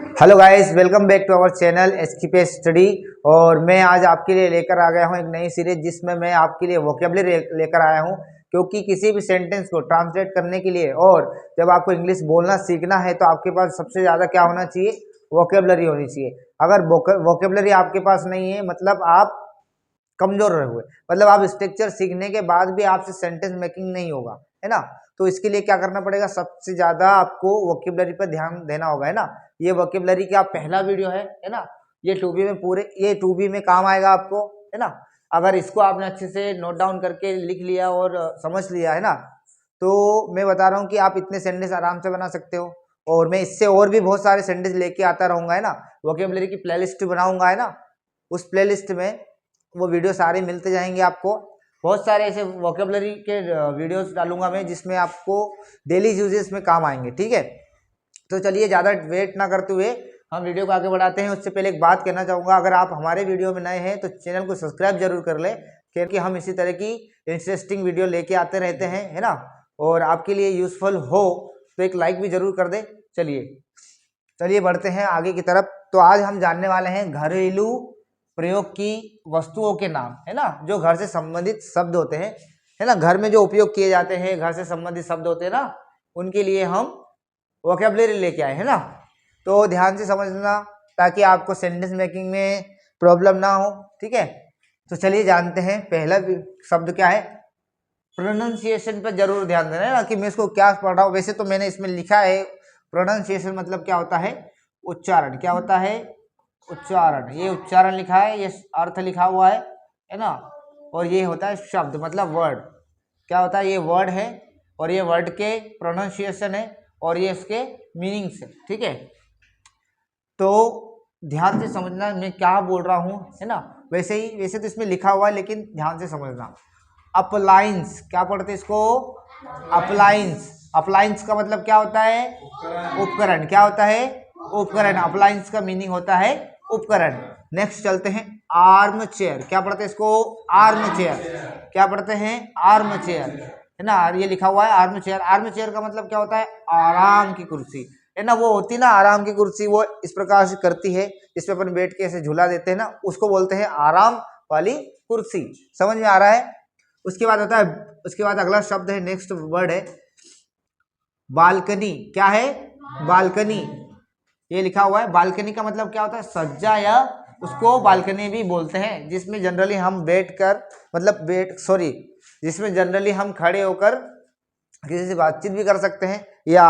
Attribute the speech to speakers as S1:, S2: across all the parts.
S1: Hello guys, welcome back to our channel SK study. और मैं आज आपके लिए लेकर आ गया हूं एक नई सीरीज जिसमें मैं आपके लिए वोकेबलरी लेकर आया हूं। क्योंकि किसी भी सेंटेंस को ट्रांसलेट करने के लिए और जब आपको इंग्लिश बोलना सीखना है तो आपके पास सबसे ज़्यादा क्या होना चाहिए? वोकेबलरी होनी चाहिए। अगर वोकेबलरी आपके पास नहीं है मतलब आप कमजोर रहे हुए, मतलब आप स्ट्रक्चर सीखने के बाद भी आपसे सेंटेंस मेकिंग नहीं होगा, है ना। तो इसके लिए क्या करना पड़ेगा? सबसे ज्यादा आपको वोकेबलरी पर ध्यान देना होगा, है ना। ये वोकेबलरी का पहला वीडियो है ना। ये 2B में ये 2B में काम आएगा आपको, है ना। अगर इसको आपने अच्छे से नोट डाउन करके लिख लिया और समझ लिया, है ना, तो मैं बता रहा हूँ कि आप इतने सेंटेंस आराम से बना सकते हो। और मैं इससे और भी बहुत सारे सेंटेंस लेके आता रहूंगा, है ना। वोकेबलरी की प्लेलिस्ट बनाऊंगा, है ना। उस प्लेलिस्ट में वो वीडियो सारे मिलते जाएंगे आपको। बहुत सारे ऐसे वोकेबलरी के वीडियोस डालूंगा मैं जिसमें आपको डेली यूजेस में काम आएंगे, ठीक है। तो चलिए ज़्यादा वेट ना करते हुए हम वीडियो को आगे बढ़ाते हैं। उससे पहले एक बात कहना चाहूँगा, अगर आप हमारे वीडियो में नए हैं तो चैनल को सब्सक्राइब जरूर कर ले, क्योंकि हम इसी तरह की इंटरेस्टिंग वीडियो लेके आते रहते हैं, है ना। और आपके लिए यूजफुल हो तो एक लाइक भी जरूर कर दे। चलिए बढ़ते हैं आगे की तरफ। तो आज हम जानने वाले हैं घरेलू प्रयोग की वस्तुओं के नाम, है ना, जो घर से संबंधित शब्द होते हैं, है ना। घर में जो उपयोग किए जाते हैं, घर से संबंधित शब्द होते हैं ना, उनके लिए हम वोकेबलरी लेके आए, है ना। तो ध्यान से समझना ताकि आपको सेंटेंस मेकिंग में प्रॉब्लम ना हो, ठीक है। तो चलिए जानते हैं पहला शब्द क्या है। प्रोनाउंसिएशन पर जरूर ध्यान देना, है ना, कि मैं इसको क्या पढ़ रहा हूँ। वैसे तो मैंने इसमें लिखा है प्रोनाउंसिएशन मतलब क्या होता है? उच्चारण। क्या होता है? उच्चारण। ये उच्चारण लिखा है, ये अर्थ लिखा हुआ है ना। और ये होता है शब्द मतलब वर्ड। क्या होता है? ये वर्ड है और ये वर्ड के प्रोनाउंसिएशन है और ये इसके मीनिंग्स है, ठीक है। तो ध्यान से समझना मैं क्या बोल रहा हूँ, है ना। वैसे तो इसमें लिखा हुआ है लेकिन ध्यान से समझना। अप्लायंस, क्या पढ़ते हैं इसको? अप्लायंस। अप्लायंस का मतलब क्या होता है? उपकरण। क्या होता है? उपकरण। अप्लायंस का मीनिंग होता है उपकरण। नेक्स्ट चलते हैं आर्म चेयर। क्या पढ़ते हैं इसको? Arm chair. क्या पढ़ते हैं? आर्म चेयर, है ना। ये लिखा हुआ है आर्म चेयर। आर्म चेयर का मतलब क्या होता है? आराम की कुर्सी, है ना। वो होती ना आराम की कुर्सी, वो इस प्रकार से करती है, इस पे अपन बैठ के ऐसे झूला देते हैं ना, उसको बोलते हैं आराम वाली कुर्सी। समझ में आ रहा है? उसके बाद होता है, उसके बाद अगला शब्द है, नेक्स्ट वर्ड है बालकनी। क्या है? बालकनी। ये लिखा हुआ है। बालकनी का मतलब क्या होता है? सज्जा, या उसको बालकनी भी बोलते हैं, जिसमें जनरली हम जिसमें जनरली हम खड़े होकर किसी से बातचीत भी कर सकते हैं या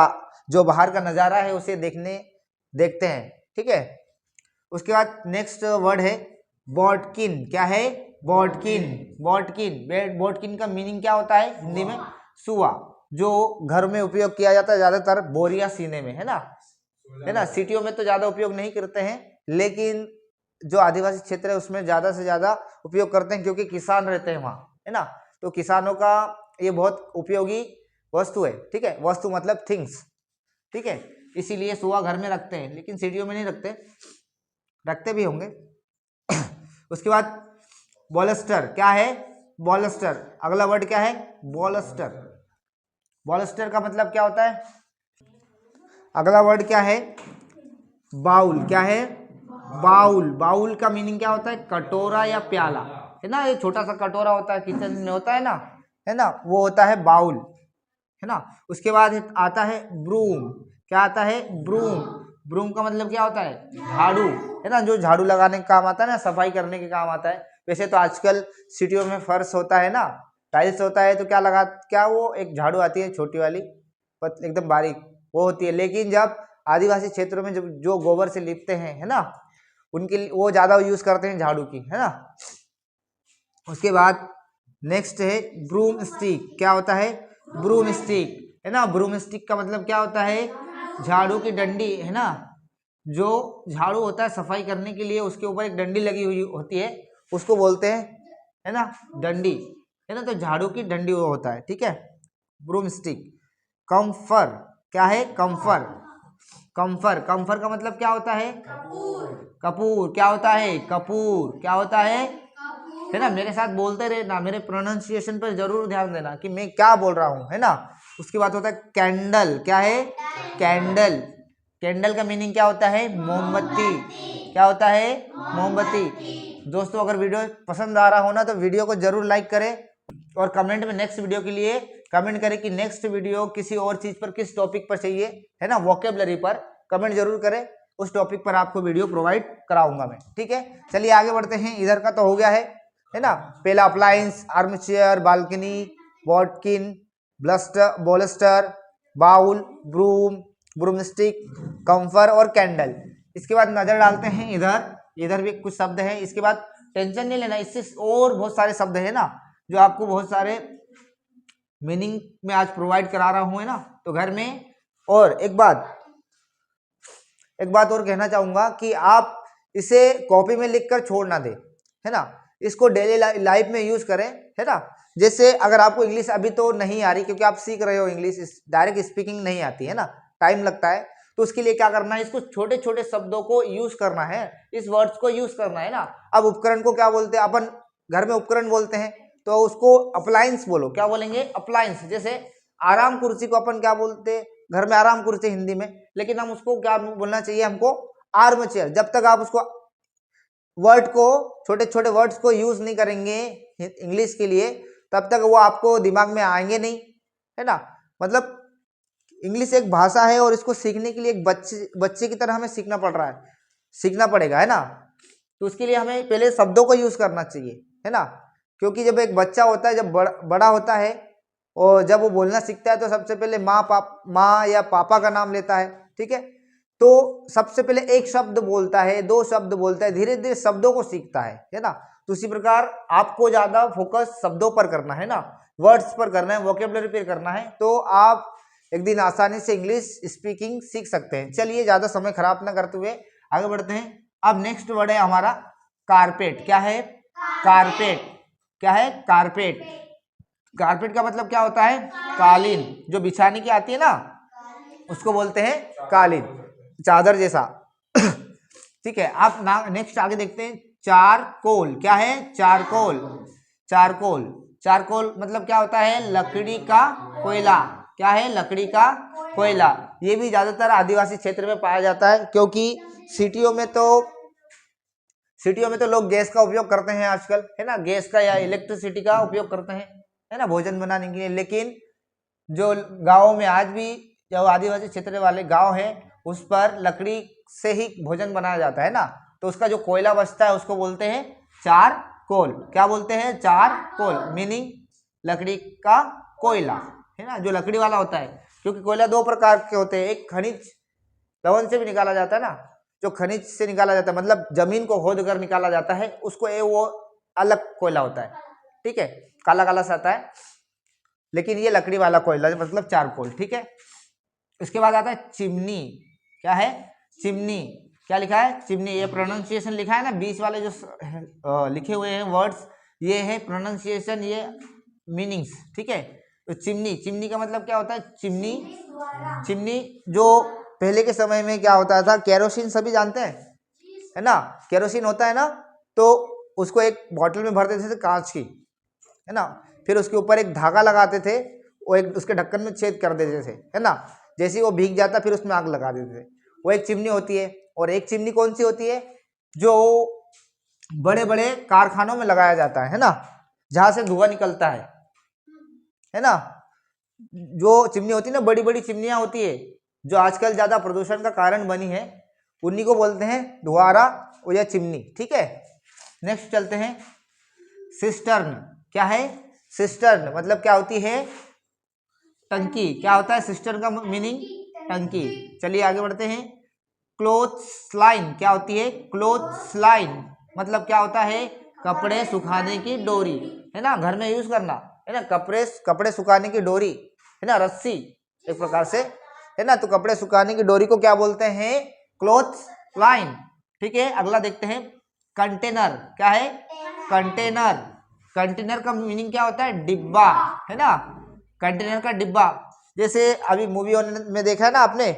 S1: जो बाहर का नज़ारा है उसे देखते हैं, ठीक है। उसके बाद नेक्स्ट वर्ड है बॉटकिन। क्या है? बॉटकिन। बॉटकिन। बॉटकिन का मीनिंग क्या होता है हिंदी में? सुआ, जो घर में उपयोग किया जाता है ज्यादातर बोरिया सीने में, है ना। सिटियों में तो ज्यादा उपयोग नहीं करते हैं, लेकिन जो आदिवासी क्षेत्र है उसमें ज्यादा से ज्यादा उपयोग करते हैं, क्योंकि किसान रहते हैं वहाँ, है ना। तो किसानों का ये बहुत उपयोगी वस्तु है, ठीक है। वस्तु मतलब थिंग्स, ठीक है। इसीलिए सुआ घर में रखते हैं, लेकिन सिटियों में नहीं रखते भी होंगे। उसके बाद बॉलस्टर। क्या है? बॉलस्टर। अगला वर्ड क्या है? बॉलस्टर। बॉलस्टर का मतलब क्या होता है? अगला वर्ड क्या है? बाउल। क्या है? बाउल। बाउल का मीनिंग क्या होता है? कटोरा या प्याला, है ना। ये छोटा सा कटोरा होता है, किचन में होता है ना, वो होता है बाउल, है ना। उसके बाद आता है ब्रूम। क्या आता है? ब्रूम। ब्रूम का मतलब क्या होता है? झाड़ू, है ना, जो झाड़ू लगाने का काम आता है ना, सफाई करने के काम आता है। वैसे तो आजकल सिटियों में फर्श होता है ना, टाइल्स होता है, तो क्या वो एक झाड़ू आती है छोटी वाली, एकदम बारीक, वो होती है। लेकिन जब आदिवासी क्षेत्रों में जब जो गोबर से लिपते हैं, है ना, उनके लिए वो ज्यादा यूज करते हैं झाड़ू की, है ना। उसके बाद नेक्स्ट है ब्रूम स्टिक। क्या होता है? ब्रूम स्टिक, है ना। ब्रूम स्टिक का मतलब क्या होता है? झाड़ू की डंडी, है ना। जो झाड़ू होता है सफाई करने के लिए, उसके ऊपर एक डंडी लगी हुई होती है, उसको बोलते हैं, है ना, डंडी, है ना। तो झाड़ू की डंडी वो होता है, ठीक है, ब्रूम स्टिक। कम्फर। क्या है? कम्फर। कम्फर का मतलब क्या होता है? कपूर। क्या होता है? कपूर। क्या होता है ना। मेरे साथ बोलते रहे ना, मेरे प्रोनाउंसिएशन पर जरूर ध्यान देना कि मैं क्या बोल रहा हूँ, है ना। उसके बाद होता है कैंडल। क्या है? कैंडल। कैंडल का मीनिंग क्या होता है? मोमबत्ती। क्या होता है? मोमबत्ती। दोस्तों अगर वीडियो पसंद आ रहा हो ना तो वीडियो को जरूर लाइक करें और कमेंट में नेक्स्ट वीडियो के लिए कमेंट करें कि नेक्स्ट वीडियो किसी और चीज पर, किस टॉपिक पर चाहिए, है ना, वोकेबलरी पर कमेंट जरूर करें। उस टॉपिक पर आपको वीडियो प्रोवाइड कराऊंगा मैं, ठीक है। चलिए आगे बढ़ते हैं। इधर का तो हो गया है ना। पहला appliance, armchair, balcony, watkin, bluster, bolster, bowl, broom, broomstick, comfort और कैंडल। इसके बाद नजर डालते हैं इधर भी कुछ शब्द हैं। इसके बाद टेंशन नहीं लेना, इससे और बहुत सारे शब्द है ना जो आपको बहुत सारे मीनिंग में आज प्रोवाइड करा रहा हूं, है ना। तो घर में, और एक बात और कहना चाहूंगा कि आप इसे कॉपी में लिखकर छोड़ ना दे, है ना। इसको डेली लाइफ में यूज करें, है ना। जैसे अगर आपको इंग्लिश अभी तो नहीं आ रही क्योंकि आप सीख रहे हो इंग्लिश, डायरेक्ट स्पीकिंग नहीं आती है ना, टाइम लगता है, तो उसके लिए क्या करना है, इसको छोटे छोटे शब्दों को यूज करना है, इस वर्ड्स को यूज करना है ना। अब उपकरण को क्या बोलते हैं अपन? घर में उपकरण बोलते हैं, तो उसको अप्लायंस बोलो। क्या बोलेंगे? अप्लायंस। जैसे आराम कुर्सी को अपन क्या बोलते हैं? घर में आराम कुर्सी हिंदी में, लेकिन हम उसको क्या बोलना चाहिए हमको? Arm chair. जब तक आप उसको वर्ड को, छोटे छोटे वर्ड्स को यूज नहीं करेंगे इंग्लिश के लिए, तब तक वो आपको दिमाग में आएंगे नहीं, है ना। मतलब इंग्लिश एक भाषा है और इसको सीखने के लिए एक बच्चे की तरह हमें सीखना पड़ रहा है, सीखना पड़ेगा, है ना। तो उसके लिए हमें पहले शब्दों को यूज करना चाहिए, है ना। क्योंकि जब एक बच्चा होता है, जब बड़ा होता है और जब वो बोलना सीखता है तो सबसे पहले माँ या पापा का नाम लेता है, ठीक है। तो सबसे पहले एक शब्द बोलता है, दो शब्द बोलता है, धीरे धीरे शब्दों को सीखता है ना। तो उसी प्रकार आपको ज्यादा फोकस शब्दों पर करना है ना, वर्ड्स पर करना है, वोकेबलरी पर करना है, तो आप एक दिन आसानी से इंग्लिश स्पीकिंग सीख सकते हैं। चलिए ज्यादा समय खराब ना करते हुए आगे बढ़ते हैं। अब नेक्स्ट वर्ड है हमारा कारपेट। क्या है? कारपेट। क्या है? कारपेट। कारपेट का मतलब क्या होता है? कालीन। जो बिछाने की आती है ना, उसको बोलते हैं कालीन, चादर जैसा। ठीक है। आप नेक्स्ट आगे देखते हैं। चारकोल। क्या है? चारकोल। चारकोल। चारकोल मतलब क्या होता है? लकड़ी का कोयला। क्या है? लकड़ी का कोयला। ये भी ज्यादातर आदिवासी क्षेत्र में पाया जाता है, क्योंकि सिटियों में तो लोग गैस का उपयोग करते हैं आजकल, है ना, गैस का या इलेक्ट्रिसिटी का उपयोग करते हैं, है ना, भोजन बनाने के लिए। लेकिन जो गाँव में आज भी जो आदिवासी क्षेत्र वाले गांव है, उस पर लकड़ी से ही भोजन बनाया जाता है ना, तो उसका जो कोयला बचता है उसको बोलते हैं चारकोल। क्या बोलते हैं? चारकोल, मीनिंग लकड़ी का कोयला, है ना, जो लकड़ी वाला होता है। क्योंकि कोयला दो प्रकार के होते हैं, एक खनिज लवण से भी निकाला जाता है ना, जो खनिज से निकाला जाता है, मतलब जमीन को खोद कर निकाला जाता है, उसको वो अलग कोयला होता है, ठीक है, काला काला सा आता है। लेकिन ये लकड़ी वाला कोयला मतलब चारकोल, ठीक है। इसके बाद आता है चिमनी। क्या है? चिमनी। क्या लिखा है? चिमनी। ये प्रोनाउंसिएशन लिखा है ना, 20 वाले जो लिखे हुए हैं वर्ड्स, ये है प्रोनाउंसिएशन, ये मीनिंग्स, ठीक है। तो चिमनी, चिमनी का मतलब क्या होता है? चिमनी। चिमनी जो पहले के समय में क्या होता था, केरोसिन सभी जानते हैं, है ना, केरोसिन होता है ना, तो उसको एक बोतल में भर देते थे कांच की, है ना, फिर उसके ऊपर एक धागा लगाते थे, वो एक उसके ढक्कन में छेद कर देते थे, है ना, जैसे ही वो भीग जाता फिर उसमें आग लगा देते थे। वो एक चिमनी होती है। और एक चिमनी कौन सी होती है? जो बड़े बड़े कारखानों में लगाया जाता है ना, जहां से धुआं निकलता है ना। जो चिमनी होती है ना, बड़ी बड़ी चिमनियां होती है जो आजकल ज्यादा प्रदूषण का कारण बनी है, उन्हीं को बोलते हैं धुआरा या चिमनी, ठीक है। नेक्स्ट चलते हैं। सिस्टर्न। क्या है? सिस्टर्न मतलब क्या होती है? टंकी। क्या होता है सिस्टर्न का मीनिंग? टंकी। चलिए आगे बढ़ते हैं। Clothes line. क्या होती है? क्लोथ्स लाइन मतलब क्या होता है? कपड़े सुखाने की डोरी, है ना, घर में यूज करना, है ना, कपड़े सुखाने की डोरी, है ना, रस्सी एक प्रकार से, है ना। तो कपड़े सुखाने की डोरी को क्या बोलते हैं? क्लोथ्स लाइन, ठीक है। अगला देखते हैं। कंटेनर। क्या है? कंटेनर। कंटेनर का मीनिंग क्या होता है? डिब्बा, है ना, कंटेनर का डिब्बा। जैसे अभी मूवी में देखा है ना आपने,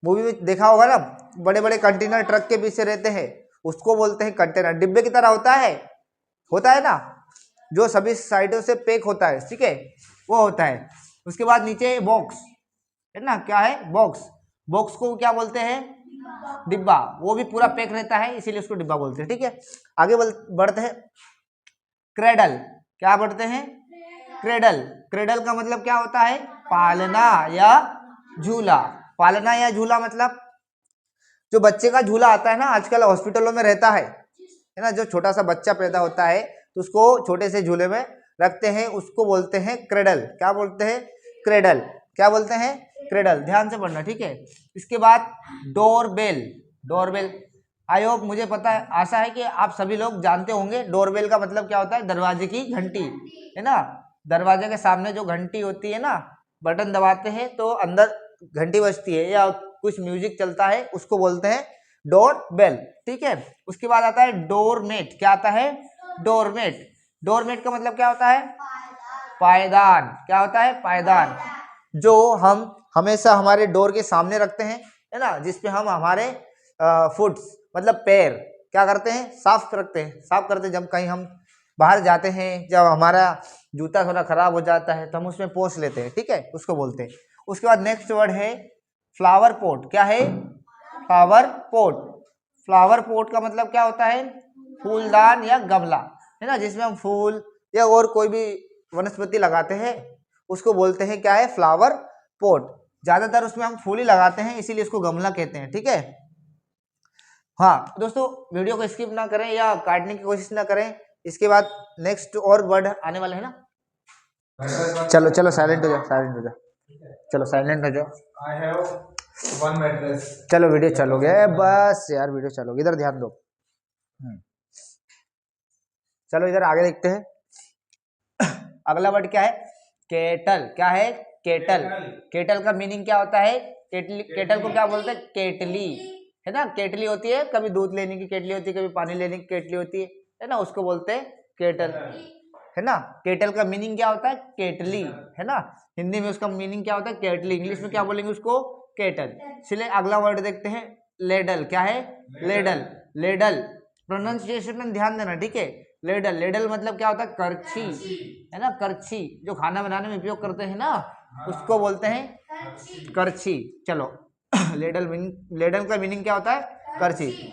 S1: मूवी में देखा होगा ना, बड़े बड़े कंटेनर ट्रक के पीछे रहते हैं, उसको बोलते हैं कंटेनर। डिब्बे की तरह होता है ना, जो सभी साइडों से पैक होता है, ठीक है, वो होता है। उसके बाद नीचे बॉक्स, है ना। क्या है? बॉक्स। बॉक्स को क्या बोलते हैं? डिब्बा। वो भी पूरा पैक रहता है इसीलिए उसको डिब्बा बोलते हैं, ठीक है। आगे बढ़ते हैं। क्रेडल, क्या बढ़ते हैं? क्रेडल। क्रेडल का मतलब क्या होता है? पालना या झूला। पालना या झूला मतलब जो बच्चे का झूला आता है ना, आजकल हॉस्पिटलों में रहता है ना, जो छोटा सा बच्चा पैदा होता है तो उसको छोटे से झूले में रखते हैं, उसको बोलते हैं क्रेडल। क्या बोलते हैं? क्रेडल। क्या बोलते हैं? क्रेडल। ध्यान से पढ़ना, ठीक है। इसके बाद डोरबेल। डोरबेल, आई होप, मुझे पता है, आशा है कि आप सभी लोग जानते होंगे डोरबेल का मतलब क्या होता है? दरवाजे की घंटी, है ना। दरवाजे के सामने जो घंटी होती है ना, बटन दबाते हैं तो अंदर घंटी बजती है या कुछ म्यूजिक चलता है, उसको बोलते हैं डोर बेल, ठीक है। उसके बाद आता है डोरमेट। क्या आता है? डोरमेट। डोरमेट का मतलब क्या होता है? पायदान। क्या होता है? पायदान। जो हम हमेशा हमारे डोर के सामने रखते हैं, है ना, जिसपे हम हमारे फुट्स मतलब पैर क्या करते हैं? साफ रखते हैं, साफ करते हैं। जब कहीं हम बाहर जाते हैं, जब हमारा जूता थोड़ा खराब हो जाता है तो हम उसमें पोंछ लेते हैं, ठीक है, उसको बोलते हैं। उसके बाद नेक्स्ट वर्ड है फ्लावर पॉट। क्या है? Flower pot. फ्लावर पॉट का मतलब क्या होता है? फूलदान या गमला, है ना, जिसमें हम फूल या और कोई भी वनस्पति लगाते हैं, उसको बोलते हैं क्या है? Flower pot. ज्यादातर उसमें हम फूल ही लगाते हैं इसीलिए उसको गमला कहते हैं, ठीक है। हाँ दोस्तों, वीडियो को स्किप ना करें या काटने की कोशिश ना करें। इसके बाद नेक्स्ट और वर्ड आने वाले हैं ना। चलो चलो साइलेंट हो जाओ, साइलेंट हो जाओ, चलो साइलेंट हो जाओ।
S2: I have one mattress.
S1: चलो वीडियो चालू हो गया, बस यार वीडियो चालू हो गया, इधर ध्यान दो। चलो इधर आगे देखते हैं। अगला वर्ड क्या है? केटल। क्या है? केटल। केटल का मीनिंग क्या होता है? केटली। केटल को क्या बोलते हैं? केटली, है ना। केटली होती है, कभी दूध लेने की केटली होती है, कभी पानी लेने की केटली होती है ना, उसको बोलते हैं केटल, है ना। केटल का मीनिंग क्या होता है? केटली, है ना। हिंदी में उसका मीनिंग क्या होता है? केटली। इंग्लिश में क्या बोलेंगे उसको? केटल। चलिए अगला वर्ड देखते हैं, लेडल। क्या है? लेडल। लेडल प्रोनाउंसिएशन में ध्यान देना, ठीक है। लेडल। लेडल मतलब क्या होता है? करछी, है ना, करछी। जो खाना बनाने में उपयोग करते हैं ना, उसको बोलते हैं करछी। चलो लेडल मीनिंग, लेडल का मीनिंग क्या होता है? करछी।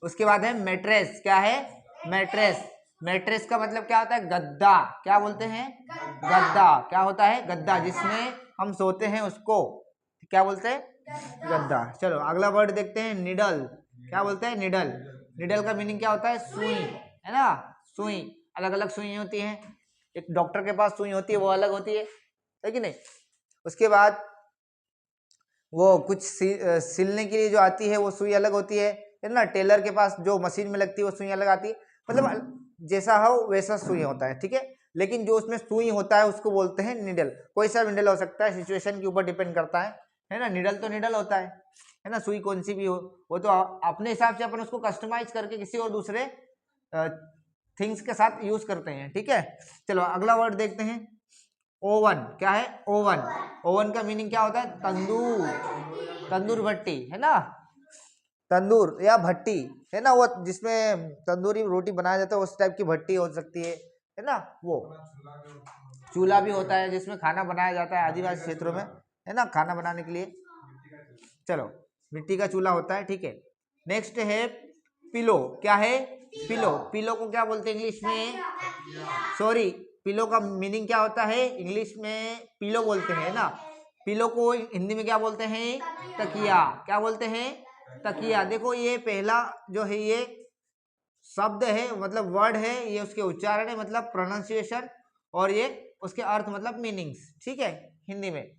S1: उसके बाद है मैट्रेस। क्या है? मैट्रेस। मैट्रेस का मतलब क्या होता है? गद्दा। क्या बोलते हैं? गद्दा। क्या होता है? गद्दा, जिसमें हम सोते हैं उसको क्या बोलते हैं? गद्दा। चलो अगला वर्ड देखते हैं, निडल। क्या बोलते हैं? निडल। निडल का मीनिंग क्या होता है? सुई, है ना, सुई। अलग अलग सुई होती है, एक डॉक्टर के पास सुई होती है वो अलग होती है कि नहीं। उसके बाद वो कुछ सिलने के लिए जो आती है वो सुई अलग होती है ना। टेलर के पास जो मशीन में लगती है वो सुई अलग आती है, मतलब जैसा हो वैसा सुई होता है, ठीक है। लेकिन जो उसमें सुई होता है उसको बोलते हैं निडल। कोई सा निडल हो सकता है, सिचुएशन के ऊपर डिपेंड करता है ना। निडल तो निडल होता है ना। सुई कौन सी भी हो वो तो अपने हिसाब से अपन उसको कस्टमाइज करके किसी और दूसरे थिंग्स के साथ यूज करते हैं, ठीक है। चलो अगला वर्ड देखते हैं, ओवन। क्या है? ओवन। ओवन का मीनिंग क्या होता है? तंदूर। तंदूर भट्टी, है ना, तंदूर या भट्टी, है ना, वो जिसमें तंदूरी रोटी बनाया जाता है उस टाइप की भट्टी हो सकती है ना। वो चूल्हा भी होता है जिसमें खाना बनाया जाता है आदिवासी क्षेत्रों में, है ना, खाना बनाने के लिए। चलो मिट्टी का चूल्हा होता है, ठीक है। नेक्स्ट है पिलो। क्या है? पिलो। पिलो को क्या बोलते हैं इंग्लिश में? सॉरी, पिलो का मीनिंग क्या होता है? इंग्लिश में पिलो बोलते हैं ना। पिलो को हिंदी में क्या बोलते हैं? तकिया। क्या बोलते हैं? तकिया। देखो ये पहला जो है ये शब्द है, मतलब वर्ड है, ये उसके उच्चारण है, मतलब प्रोनाउंसिएशन, और ये उसके अर्थ मतलब मीनिंग्स, ठीक है, हिंदी में।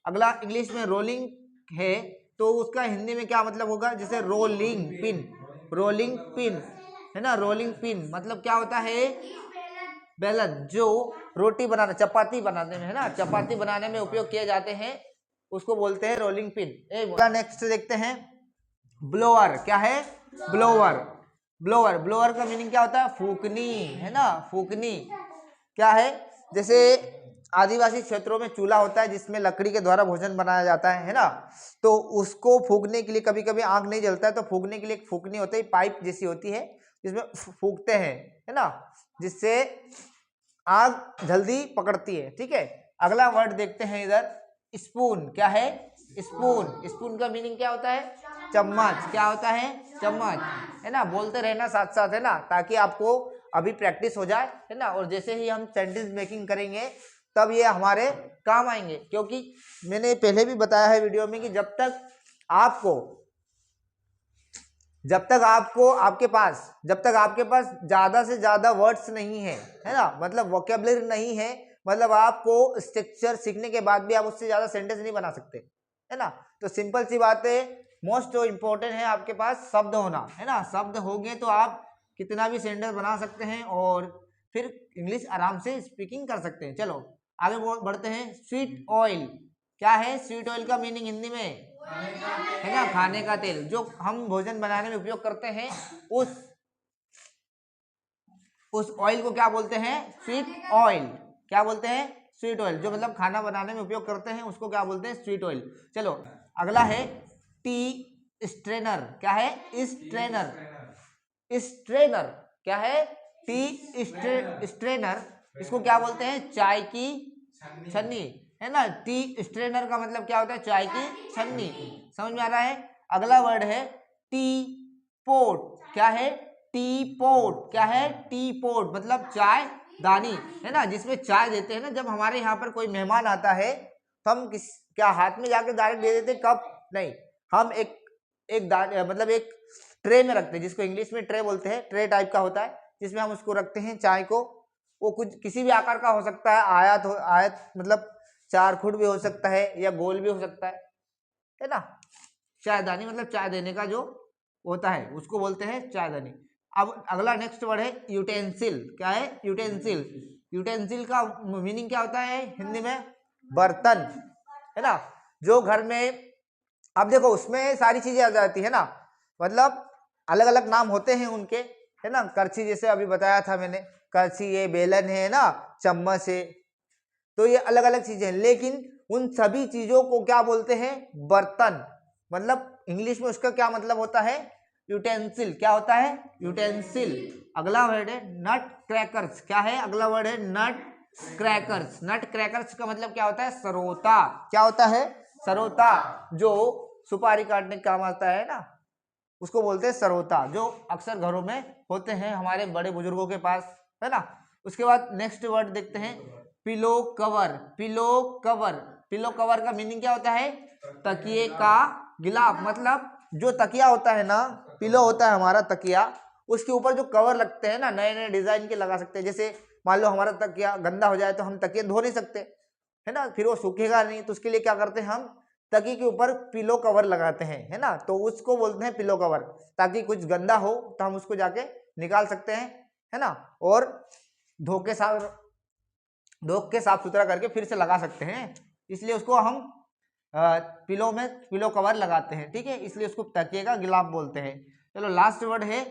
S1: अगला इंग्लिश में रोलिंग है तो उसका हिंदी में क्या मतलब होगा? जैसे रोलिंग पिन, रोलिंग पिन, है ना। रोलिंग पिन मतलब क्या होता है? बेलन, जो रोटी बनाने, चपाती बनाने में, है ना, चपाती बनाने में उपयोग किए जाते हैं, उसको बोलते हैं रोलिंग पिन। नेक्स्ट देखते हैं ब्लोअर। क्या है? ब्लोअर। ब्लोअर। ब्लोअर का मीनिंग क्या होता है? फूकनी, है ना, फूकनी। क्या है? जैसे आदिवासी क्षेत्रों में चूल्हा होता है जिसमें लकड़ी के द्वारा भोजन बनाया जाता है ना, तो उसको फूकने के लिए कभी कभी आग नहीं जलता है तो फूकने के लिए एक फूकनी होती है, पाइप जैसी होती है जिसमें फूकते हैं, है ना, जिससे आग जल्दी पकड़ती है, ठीक है। अगला वर्ड देखते हैं इधर, स्पून। क्या है? स्पून, स्पून का मीनिंग क्या होता है? चम्मच। क्या होता है? चम्मच, है ना। बोलते रहना साथ साथ, है ना, ताकि आपको अभी प्रैक्टिस हो जाए, है ना। और जैसे ही हम सेंटेंस मेकिंग करेंगे तब ये हमारे काम आएंगे, क्योंकि मैंने पहले भी बताया है वीडियो में कि जब तक आपके पास ज्यादा से ज्यादा वर्ड्स नहीं है, है ना, मतलब वोकेबलरी नहीं है, मतलब आपको स्ट्रक्चर सीखने के बाद भी आप उससे ज्यादा सेंटेंस नहीं बना सकते, है ना। तो सिंपल सी बात है, मोस्ट इम्पोर्टेंट है आपके पास शब्द होना, है ना। शब्द होंगे तो आप कितना भी सेंटेंस बना सकते हैं और फिर इंग्लिश आराम से स्पीकिंग कर सकते हैं। चलो आगे बढ़ते हैं। स्वीट ऑयल, क्या है स्वीट ऑयल का मीनिंग हिंदी में? है ना, खाने का तेल। जो हम भोजन बनाने में उपयोग करते हैं उस ऑयल को क्या बोलते हैं? Sweet oil. क्या बोलते हैं? Sweet oil. जो मतलब खाना बनाने में उपयोग करते हैं उसको क्या बोलते हैं? Sweet oil. चलो अगला है टी स्ट्रेनर। क्या है? स्ट्रेनर। स्ट्रेनर क्या है? T strainer. इसको क्या बोलते हैं? चाय की छन्नी, है ना। टी स्ट्रेनर का मतलब क्या होता है? चाय की छन्नी। समझ में आ रहा है? अगला वर्ड है टी पोट। क्या है? Teapot. क्या है? टी पोट मतलब चाय दानी, है ना, जिसमें चाय देते हैं ना। जब हमारे यहाँ पर कोई मेहमान आता है तो हम क्या हाथ में जाके डायरेक्ट दे देते? कप नहीं, हम एक मतलब एक ट्रे में रखते हैं, जिसको इंग्लिश में ट्रे बोलते हैं। ट्रे टाइप का होता है जिसमें हम उसको रखते हैं चाय को। वो कुछ किसी भी आकार का हो सकता है, आयत मतलब 4 फुट भी हो सकता है या गोल भी हो सकता है ना। चायदानी मतलब चाय देने का जो होता है उसको बोलते हैं चायदानी। अब अगला नेक्स्ट वर्ड है यूटेंसिल। क्या है? यूटेंसिल। यूटेंसिल का मीनिंग क्या होता है हिंदी में? बर्तन, है ना। जो घर में, अब देखो उसमें सारी चीजें आ जाती है ना, मतलब अलग अलग नाम होते हैं उनके, है ना। करछी जैसे अभी बताया था मैंने, करछी है, बेलन है ना, चम्मच है, तो ये अलग अलग चीजें हैं। लेकिन उन सभी चीजों को क्या बोलते हैं? बर्तन। मतलब इंग्लिश में उसका क्या मतलब होता है? यूटेंसिल। क्या होता है? यूटेंसिल। अगला वर्ड है नट क्रैकर्स। क्या है अगला वर्ड? है नट क्रैकर्स। नट क्रैकर्स का मतलब क्या होता है? सरोता। क्या होता है? सरोता। जो सुपारी काटने का काम आता है ना, उसको बोलते हैं सरोता, जो अक्सर घरों में होते हैं हमारे बड़े बुजुर्गों के पास, है ना। उसके बाद नेक्स्ट वर्ड देखते हैं pillow cover. Pillow cover. Pillow cover का मीनिंग क्या होता है? तकिए का गिलाफ। मतलब जो तकिया होता है ना, पिलो होता है हमारा तकिया, उसके ऊपर जो कवर लगते हैं ना, नए नए डिजाइन के लगा सकते हैं। जैसे मान लो हमारा तकिया गंदा हो जाए तो हम तकिया धो नहीं सकते, है ना, फिर वो सूखेगा नहीं, तो उसके लिए क्या करते हैं? हम तकिए के ऊपर पिलो कवर लगाते हैं, है ना। तो उसको बोलते हैं पिलो कवर, ताकि कुछ गंदा हो तो हम उसको जाके निकाल सकते हैं, है ना, और धो के साफ सुथरा करके फिर से लगा सकते हैं। इसलिए उसको हम पिलो में पिलो कवर लगाते हैं, ठीक है, इसलिए उसको तकिए का गिलाफ बोलते हैं। चलो लास्ट वर्ड है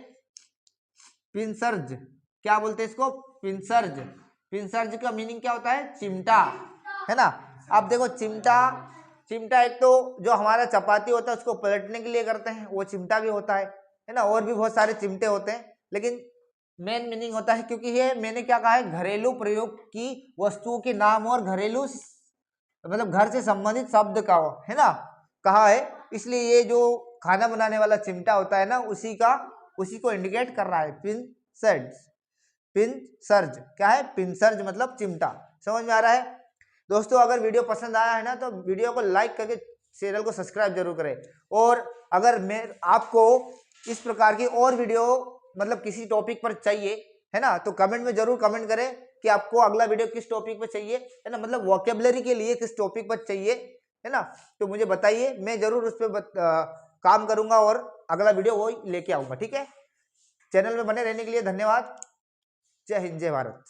S1: पिंसर्ज। क्या बोलते हैं इसको? पिंसर्ज। पिंसर्ज का मीनिंग क्या होता है? चिमटा, है ना। अब देखो चिमटा एक तो जो हमारा चपाती होता है उसको पलटने के लिए करते हैं, वो चिमटा भी होता है ना। और भी बहुत सारे चिमटे होते हैं, लेकिन मेन मीनिंग होता है, क्योंकि ये मैंने क्या कहा है, घरेलू प्रयोग की वस्तुओं के नाम और घरेलू मतलब घर से संबंधित शब्द का, है ना, कहा है। इसलिए ये जो खाना बनाने वाला चिमटा होता है ना, उसी को इंडिकेट कर रहा है। पिंसर्ज क्या है? पिंसर्ज मतलब चिमटा। समझ में आ रहा है दोस्तों? अगर वीडियो पसंद आया है ना तो वीडियो को लाइक करके चैनल को सब्सक्राइब जरूर करें। और अगर मैं आपको इस प्रकार की और वीडियो मतलब किसी टॉपिक पर चाहिए, है ना, तो कमेंट में जरूर कमेंट करें कि आपको अगला वीडियो किस टॉपिक पर चाहिए, है ना, मतलब वोकेबलरी के लिए किस टॉपिक पर चाहिए, है ना। तो मुझे बताइए, मैं जरूर उस पर काम करूंगा और अगला वीडियो वो लेके आऊंगा, ठीक है। चैनल में बने रहने के लिए धन्यवाद। जय हिंद, जय भारत।